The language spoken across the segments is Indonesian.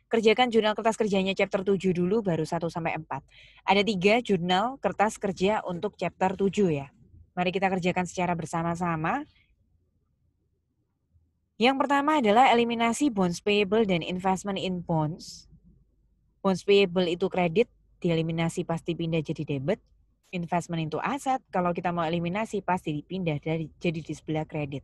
Kerjakan jurnal kertas kerjanya chapter 7 dulu, baru 1 sampai 4. Ada 3 jurnal kertas kerja untuk chapter 7 ya. Mari kita kerjakan secara bersama-sama. Yang pertama adalah eliminasi bonds payable dan investment in bonds. Bonds payable itu kredit, dieliminasi pasti pindah jadi debit. Investment itu aset, kalau kita mau eliminasi pasti dipindah jadi di sebelah kredit.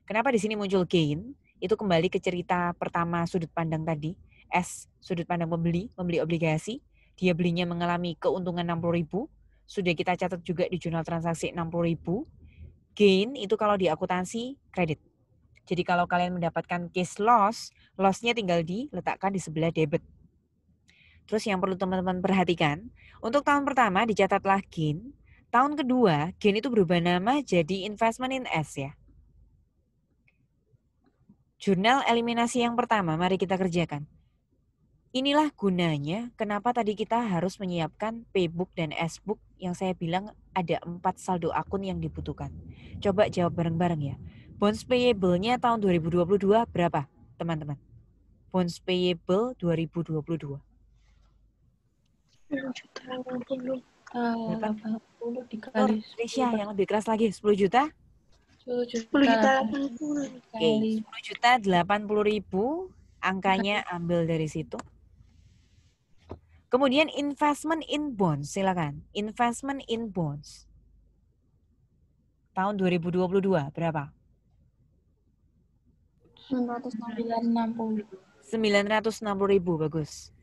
Kenapa di sini muncul gain? Itu kembali ke cerita pertama sudut pandang tadi. S, sudut pandang pembeli, membeli obligasi. Dia belinya mengalami keuntungan 60.000. Sudah kita catat juga di jurnal transaksi 60.000. Gain itu kalau di akuntansi kredit. Jadi kalau kalian mendapatkan case loss, loss-nya tinggal diletakkan di sebelah debit. Terus yang perlu teman-teman perhatikan, untuk tahun pertama dicatatlah gain. Tahun kedua, gain itu berubah nama jadi investment in S ya. Jurnal eliminasi yang pertama, mari kita kerjakan. Inilah gunanya kenapa tadi kita harus menyiapkan P-book dan S-book yang saya bilang ada 4 saldo akun yang dibutuhkan. Coba jawab bareng-bareng ya. Bonds payable-nya tahun 2022 berapa, teman-teman? Bonds payable 2022. 10.080 Nur, dikali Risha, yang lebih keras lagi, 10 juta? 10 10 juta juta 80. Oke, 10 juta 80.000, angkanya ambil dari situ. Kemudian investment in bonds, silakan. Investment in bonds. Tahun 2022 berapa? 960. 960.000, bagus.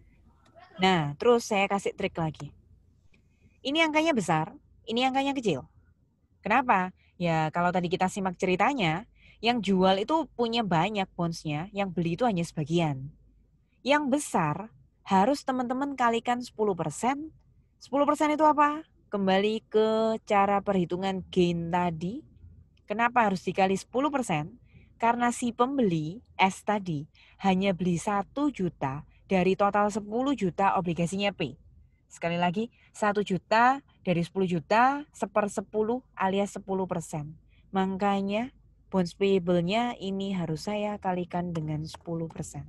Nah, terus saya kasih trik lagi. Ini angkanya besar, ini angkanya kecil. Kenapa? Ya kalau tadi kita simak ceritanya, yang jual itu punya banyak bondsnya, yang beli itu hanya sebagian. Yang besar harus teman-teman kalikan 10%. 10% itu apa? Kembali ke cara perhitungan gain tadi. Kenapa harus dikali 10%? Karena si pembeli S tadi hanya beli 1 juta dari total 10 juta obligasinya P. Sekali lagi, 1 juta dari 10 juta, 1/10 alias 10%. Makanya bonds payable-nya ini harus saya kalikan dengan 10%.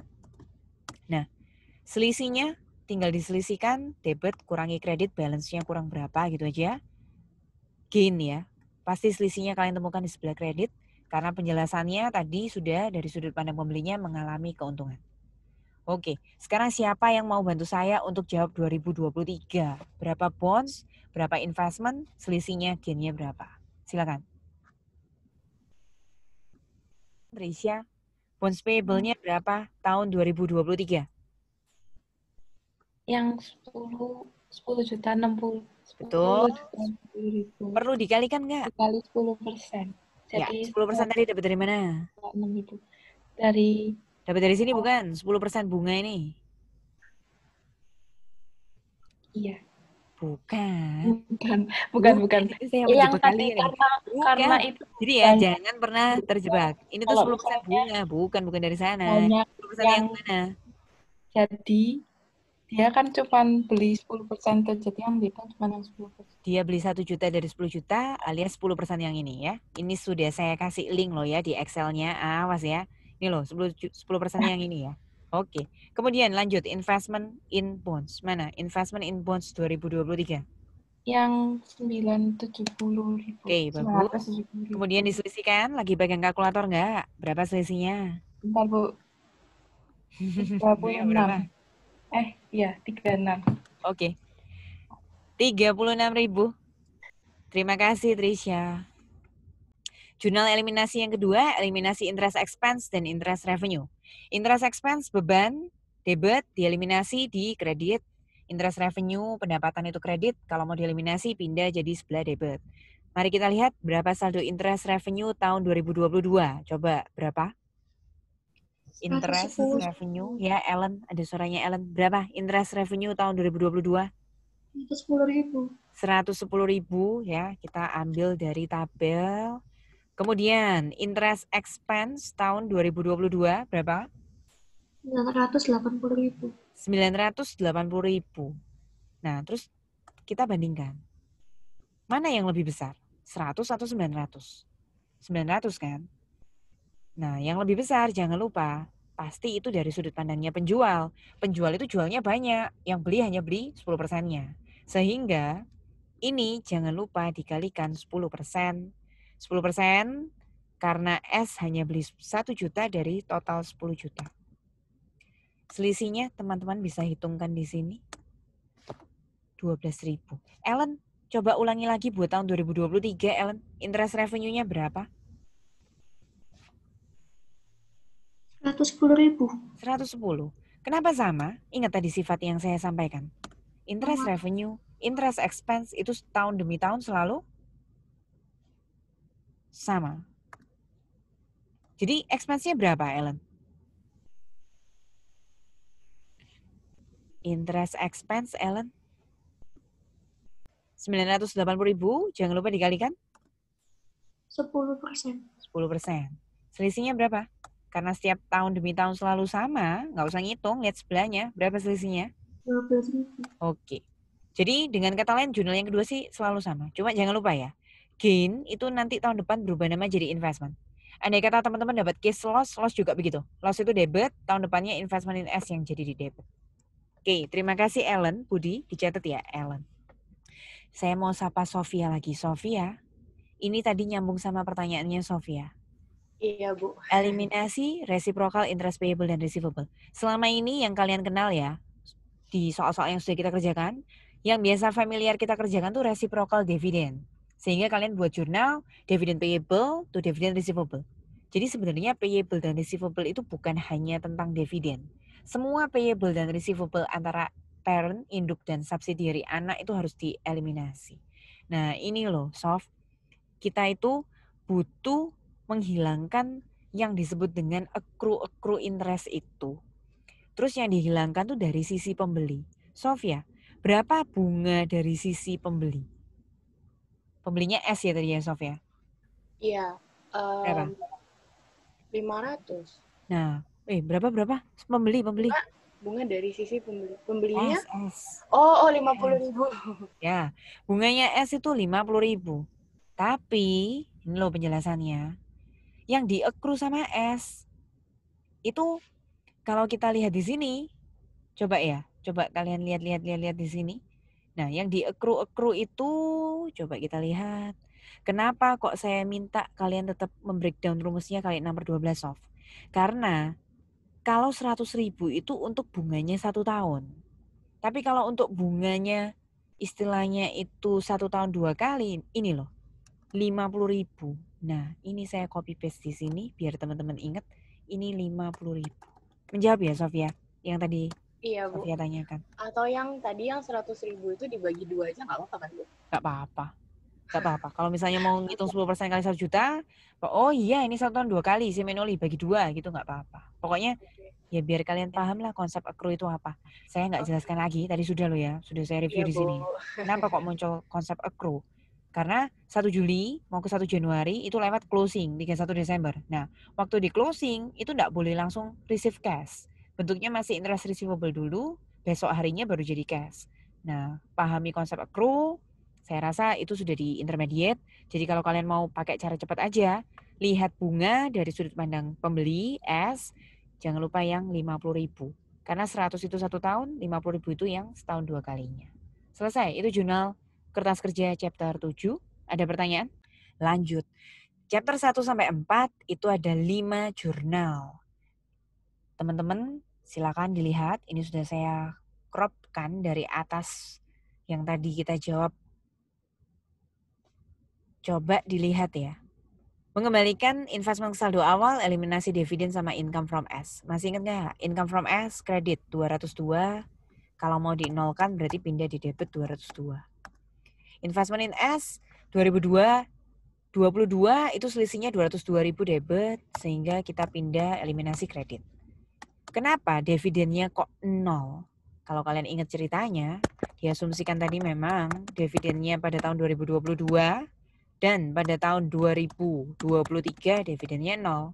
Nah, selisihnya tinggal diselisihkan, debit kurangi kredit, balance-nya kurang berapa gitu aja. Gain ya, pasti selisihnya kalian temukan di sebelah kredit, karena penjelasannya tadi sudah dari sudut pandang pembelinya mengalami keuntungan. Oke, sekarang siapa yang mau bantu saya untuk jawab 2023? Berapa bonds, berapa investment, selisihnya, gainnya berapa? Silakan. Risha, bonds payable-nya berapa tahun 2023? Yang 10 juta 60. Betul. 10 juta 60.000. Perlu dikalikan nggak? Dikali 10%. Ya, Jadi 10% tadi dapat dari mana? 6.000. Dari Dapat dari sini bukan? 10% bunga ini. iya. Bukan. Bukan. Itu saya Yang menjebak tadi kalian ini. karena Bukan. itu Jadi ya banyak, jangan pernah terjebak. Ini tuh kalau 10% misalnya bunga, bukan dari sana. banyak 10% yang yang mana? jadi dia kan cuma beli 10% tuh, jadi yang beda cuma yang 10%. Dia beli 1 juta dari 10 juta alias 10% yang ini ya. Ini sudah saya kasih link loh ya di Excel-nya. Awas ya. Ini loh 10% yang ini ya. Oke. Kemudian lanjut investment in bonds. Mana? Investment in bonds 2023. Yang 970.000. Oke, bagus. 970.000. Kemudian diselisihkan, lagi pegang kalkulator nggak? Berapa selisihnya? Bentar, Bu. 36. Berapa? Iya, 36. Oke. 36.000. Terima kasih Trisha. Jurnal eliminasi yang kedua, eliminasi interest expense dan interest revenue. Interest expense beban, debit, dieliminasi di kredit. Interest revenue, pendapatan itu kredit, kalau mau dieliminasi pindah jadi sebelah debit. Mari kita lihat berapa saldo interest revenue tahun 2022. Coba berapa? Interest 110. revenue, ya Ellen, ada suaranya Ellen. Berapa interest revenue tahun 2022? 110.000. 110.000 ya, kita ambil dari tabel. Kemudian interest expense tahun 2022 berapa? 980.000. 980.000. Nah, terus kita bandingkan. Mana yang lebih besar? 100 atau 900? 900 kan? Nah, yang lebih besar jangan lupa pasti itu dari sudut pandangnya penjual. Penjual itu jualnya banyak, yang beli hanya beli 10%-nya. Sehingga ini jangan lupa dikalikan 10%. 10% karena S hanya beli 1 juta dari total 10 juta. Selisihnya teman-teman bisa hitungkan di sini. 12.000. Ellen, coba ulangi lagi buat tahun 2023, Ellen. Interest revenue-nya berapa? 110.000. 110. Kenapa sama? Ingat tadi sifat yang saya sampaikan. Interest revenue, interest expense itu tahun demi tahun selalu sama. Jadi expense-nya berapa, Ellen? Interest expense, Ellen? 980.000, jangan lupa dikalikan 10%. 10%. Selisihnya berapa? Karena setiap tahun demi tahun selalu sama, nggak usah ngitung, lihat sebelahnya, berapa selisihnya? 12.000. Oke. Jadi dengan kata lain jurnal yang kedua sih selalu sama. Cuma jangan lupa ya, gain itu nanti tahun depan berubah nama jadi investment. Andai kata teman-teman dapat case loss, loss juga begitu. Loss itu debit, tahun depannya investment in S yang jadi di debit. Oke, terima kasih Ellen. Budi, dicatat ya Ellen. Saya mau sapa Sofia lagi. Sofia, ini tadi nyambung sama pertanyaannya Sofia. Iya, Bu. Eliminasi reciprocal interest payable dan receivable. Selama ini yang kalian kenal ya, di soal-soal yang sudah kita kerjakan, yang biasa familiar kita kerjakan tuh reciprocal dividend. Sehingga kalian buat jurnal dividend payable to dividend receivable. Jadi sebenarnya payable dan receivable itu bukan hanya tentang dividen. Semua payable dan receivable antara parent, induk, dan subsidiary anak itu harus dieliminasi. Nah ini loh Sof, kita itu butuh menghilangkan yang disebut dengan accrue interest itu. Terus yang dihilangkan tuh dari sisi pembeli. Sofia, berapa bunga dari sisi pembeli? Pembelinya S ya tadi ya Sofia? Iya. Berapa? 500. Nah, berapa? Pembeli. Bunga dari sisi pembeli. Pembelinya? S. Oh 50.000. Ya, bunganya S itu 50.000. Tapi, ini loh penjelasannya. Yang di-accrue sama S, itu kalau kita lihat di sini, coba kalian lihat di sini. Nah, yang di-accrue itu, coba kita lihat. Kenapa kok saya minta kalian tetap membreakdown rumusnya kali 6/12 Sof? Karena kalau 100.000 itu untuk bunganya 1 tahun. Tapi kalau untuk bunganya istilahnya itu 1 tahun 2 kali, ini loh, 50.000. Nah, ini saya copy paste di sini biar teman-teman ingat, ini 50.000. Menjawab ya Sofia, yang tadi Iya, Bu. Sofia tanyakan. Atau yang tadi yang 100.000 itu dibagi 2 aja nggak apa-apa kan, Bu? Nggak apa-apa. Kalau misalnya mau ngitung 10% kali 1 juta, oh iya ini 1 tahun 2 kali, seminoli bagi 2 gitu nggak apa-apa. Pokoknya ya biar kalian paham lah konsep accrue itu apa. Saya nggak jelaskan lagi, tadi sudah loh ya, sudah saya review Iya, di sini. Bu. Kenapa kok muncul konsep accrue? Karena 1 Juli mau ke 1 Januari itu lewat closing 31 Desember. Nah, waktu di closing itu nggak boleh langsung receive cash. Bentuknya masih interest receivable dulu, besok harinya baru jadi cash. Nah, pahami konsep accrue, saya rasa itu sudah di intermediate. Jadi kalau kalian mau pakai cara cepat aja, lihat bunga dari sudut pandang pembeli S, jangan lupa yang 50.000. Karena 100 itu 1 tahun, 50.000 itu yang setahun 2 kalinya. Selesai, itu jurnal kertas kerja chapter 7. Ada pertanyaan? Lanjut. Chapter 1 sampai 4 itu ada 5 jurnal. Teman-teman silakan dilihat. Ini sudah saya cropkan dari atas yang tadi kita jawab. Coba dilihat ya. Mengembalikan investment saldo awal, eliminasi dividen sama income from S. Masih ingat nggak? Income from S, kredit 202. Kalau mau dinolkan berarti pindah di debit 202. Investment in S 2022 itu selisihnya 202.000 debit sehingga kita pindah eliminasi kredit. Kenapa dividennya kok 0? Kalau kalian ingat ceritanya, diasumsikan tadi memang dividennya pada tahun 2022 dan pada tahun 2023 dividennya 0.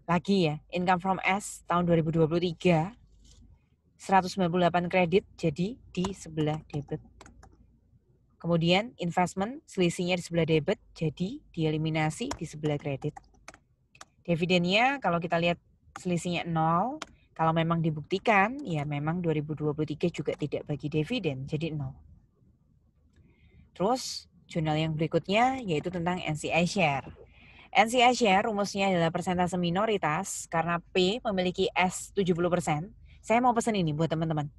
Lagi ya, income from S tahun 2023 198 kredit jadi di sebelah debit. Kemudian investment selisihnya di sebelah debit jadi dieliminasi di sebelah kredit. Dividennya kalau kita lihat selisihnya 0. Kalau memang dibuktikan, ya memang 2023 juga tidak bagi dividen, jadi 0. Terus, jurnal yang berikutnya yaitu tentang NCI share. NCI share rumusnya adalah persentase minoritas karena P memiliki S 70%. Saya mau pesan ini buat teman-teman.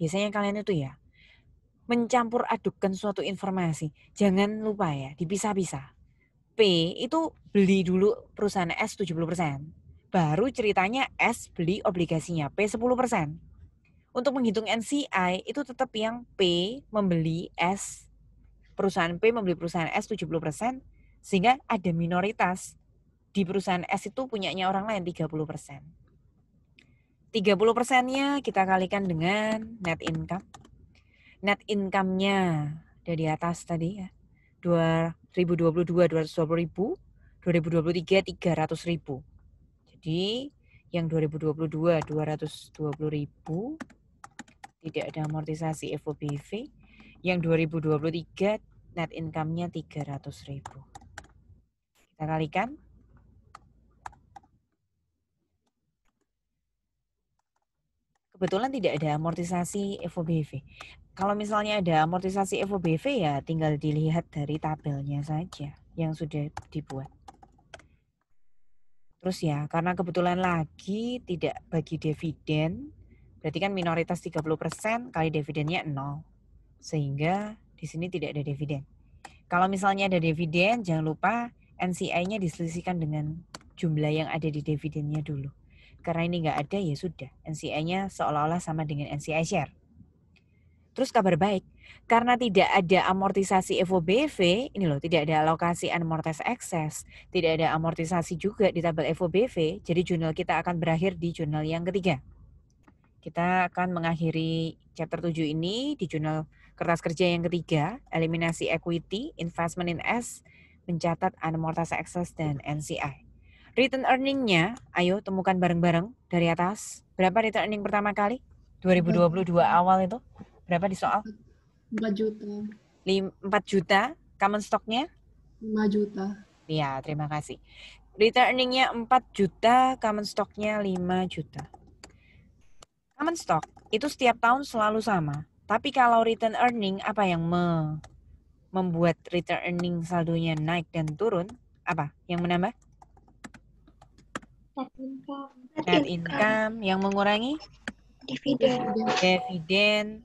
Biasanya kalian itu ya, mencampur adukkan suatu informasi. Jangan lupa ya, dipisah-pisah. P itu beli dulu perusahaan S 70%. Baru ceritanya S beli obligasinya P 10%. Untuk menghitung NCI itu tetap yang P membeli S, perusahaan P membeli perusahaan S 70%, sehingga ada minoritas di perusahaan S itu punyanya orang lain 30%. 30%-nya kita kalikan dengan net income. Net income-nya dari atas tadi ya. 2022 220.000, 2023 300.000. Jadi yang 2022 220.000 tidak ada amortisasi FOBV. Yang 2023 net income-nya 300.000. Kita kalikan. Kebetulan tidak ada amortisasi FOBV. Kalau misalnya ada amortisasi FOBV ya tinggal dilihat dari tabelnya saja yang sudah dibuat. Terus ya, karena kebetulan lagi tidak bagi dividen, berarti kan minoritas 30% kali dividennya 0. Sehingga di sini tidak ada dividen. Kalau misalnya ada dividen, jangan lupa NCI-nya diselisihkan dengan jumlah yang ada di dividennya dulu. Karena ini nggak ada ya sudah, NCI-nya seolah-olah sama dengan NCI share. Terus kabar baik, karena tidak ada amortisasi FOBV, ini loh tidak ada alokasi unamortized excess, tidak ada amortisasi juga di tabel FOBV, jadi jurnal kita akan berakhir di jurnal yang ketiga. Kita akan mengakhiri chapter 7 ini di jurnal kertas kerja yang ketiga, eliminasi equity, investment in S, mencatat unamortized excess dan NCI. Return earning-nya, ayo temukan bareng-bareng dari atas. Berapa return earning pertama kali? 2022 awal itu. Berapa di soal? 4 juta. 4 juta. Common stock-nya? 5 juta. Iya, terima kasih. Return earning-nya 4 juta, common stock-nya 5 juta. Common stock itu setiap tahun selalu sama. Tapi kalau return earning, apa yang membuat return earning saldonya naik dan turun? Apa yang menambah? Net income. Yang mengurangi? Dividen.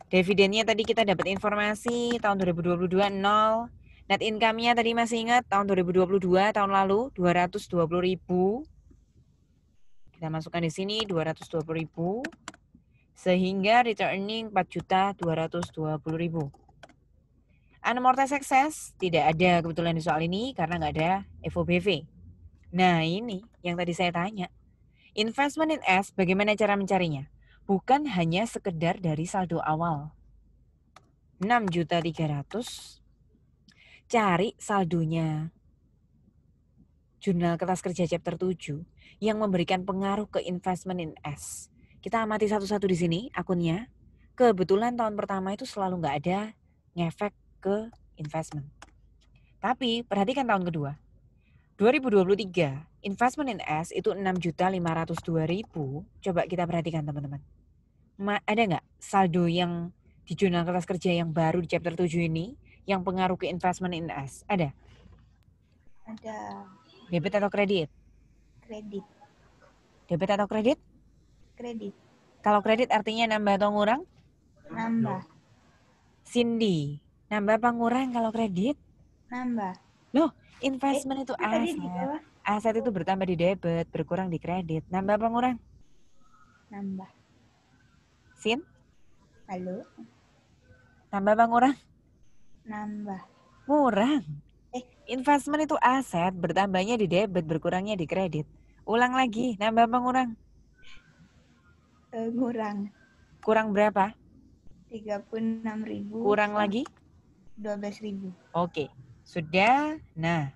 Dividennya tadi kita dapat informasi tahun 2022 0. Net income-nya tadi masih ingat tahun 2022 tahun lalu 220.000. Kita masukkan di sini 220.000. Sehingga return earning 4.220.000. Unamortized excess tidak ada kebetulan di soal ini karena nggak ada FOBV. Nah ini yang tadi saya tanya. Investment in S bagaimana cara mencarinya? Bukan hanya sekedar dari saldo awal. 6.300.000. Cari saldonya. Jurnal kertas kerja chapter 7 yang memberikan pengaruh ke investment in S. Kita amati satu-satu di sini akunnya. Kebetulan tahun pertama itu selalu nggak ada ngefek ke investment. Tapi perhatikan tahun kedua. 2023 investment in S itu 6.502.000. Coba kita perhatikan teman-teman. Ada nggak saldo yang di jurnal kertas kerja yang baru di chapter 7 ini yang pengaruh ke investment in S? Ada? Ada. Debit atau kredit? Kredit. Debit atau kredit? Kredit. Kalau kredit artinya nambah atau ngurang? Nambah. Cindy, nambah apa ngurang kalau kredit? Nambah. Loh, investment itu Tadi di aset. bawah. Aset itu bertambah di debit, berkurang di kredit. Nambah apa ngurang? Nambah. Sin? Halo? Nambah apa ngurang? Nambah. Ngurang. Investment itu aset, bertambahnya di debit, berkurangnya di kredit. Ulang lagi, nambah apa ngurang? Ngurang. Kurang berapa? 36.000. Kurang lagi? 12.000. Oke, sudah. Nah,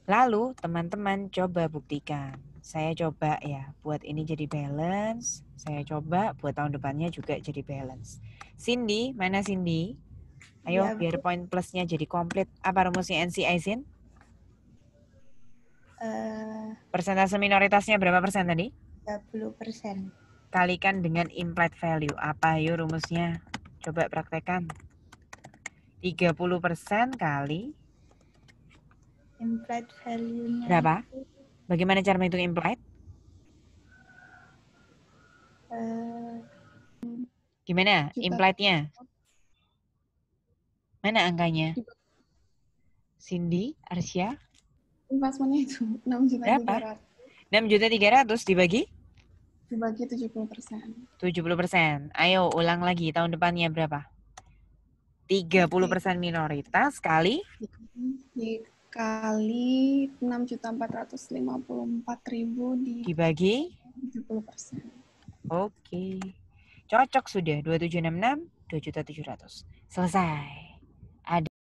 lalu teman-teman coba buktikan. Saya coba ya, buat ini jadi balance. Saya coba buat tahun depannya juga jadi balance. Cindy, mana Cindy? Ayo, Ya, biar poin plusnya jadi komplit. Apa rumusnya NCI, Sin? Persentase minoritasnya berapa persen tadi? 30%. Kalikan dengan implied value. Apa yuk rumusnya? Coba praktekkan. 30% kali Implied value-nya berapa? itu, Bagaimana cara menghitung implied? Gimana Juta. implied-nya? Mana angkanya? Cindy, Arsya? Investmentnya itu 6.300.000 Berapa? 6.300.000 dibagi? dibagi 70%. 70%. Ayo ulang lagi, tahun depannya berapa? 30% minoritas kali Dikali 6.454.000 dibagi 70%. Oke. Cocok sudah. 2766, 2.700.000. Selesai.